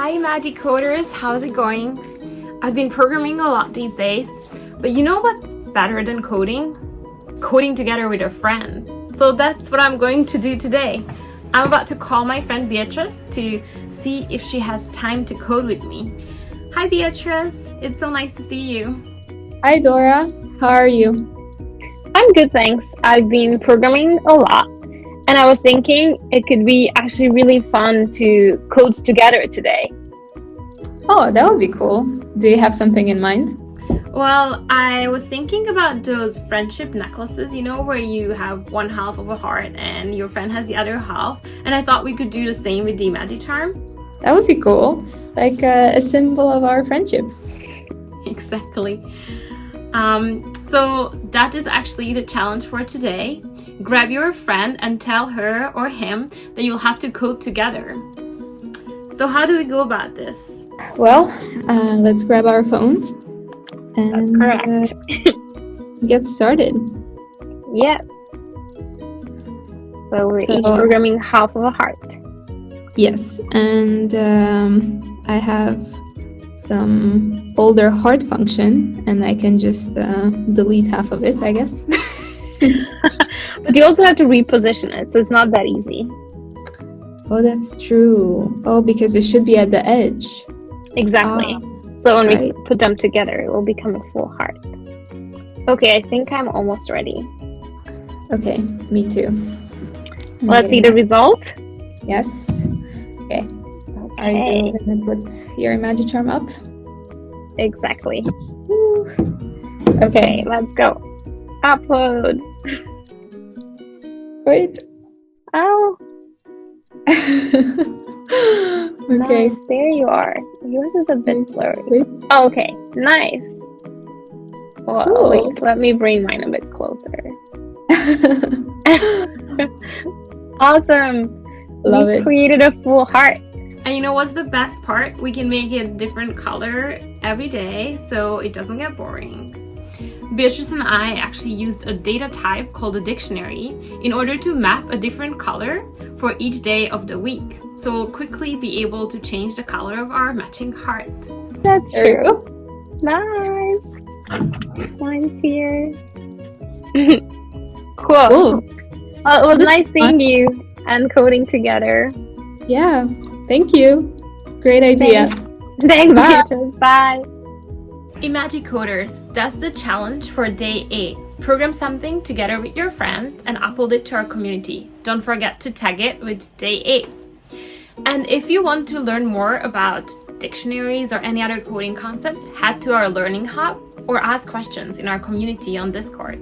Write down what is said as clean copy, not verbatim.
Hi Magic Coders, how's it going? I've been programming a lot these days, but you know what's better than coding? Coding together with a friend. So that's what I'm going to do today. I'm about to call my friend Beatrice to see if she has time to code with me. Hi Beatrice, it's so nice to see you. Hi Dora, how are you? I'm good, thanks. I've been programming a lot, and I was thinking it could be actually really fun to code together today. Oh, that would be cool. Do you have something in mind? Well, I was thinking about those friendship necklaces, you know, where you have one half of a heart and your friend has the other half. And I thought we could do the same with the imagi charm. That would be cool. Like a symbol of our friendship. Exactly. So that is actually the challenge for today. Grab your friend and tell her or him that you'll have to code together. So how do we go about this? Well, let's grab our phones and That's correct. get started. Yes. So we're each So- programming half of a heart. Yes, and I have some older heart function, and I can just delete half of it, I guess. But you also have to reposition it, so it's not that easy. Oh, that's true. Oh, because it should be at the edge. Exactly. So when right. we put them together, it will become a full heart. Okay, I think I'm almost ready. Okay, me too. Let's see the result. Yes. Okay. Are Okay, you gonna put your imagi charm up? exactly. Okay. Okay, let's go. Upload. Wait. Oh, Okay. nice. There you are. Yours is a bit blurry. Wait. Oh, okay, nice. Well, Cool. wait, let me bring mine a bit closer. Awesome. Love We it. created a full heart. And you know what's the best part? We can make it different color every day so it doesn't get boring. Beatrice and I actually used a data type called a dictionary in order to map a different color for each day of the week. So we'll quickly be able to change the color of our matching heart. That's There you true. go. Nice. Mine's here. Cool. Cool. Well, it was This nice is seeing you and coding together. Yeah. Thank you. Great idea. Thanks, Bye. Beatrice. Bye. Imagi Coders, that's the challenge for day 8. Program something together with your friend and upload it to our community. Don't forget to tag it with day 8. And if you want to learn more about dictionaries or any other coding concepts, head to our Learning Hub or ask questions in our community on Discord.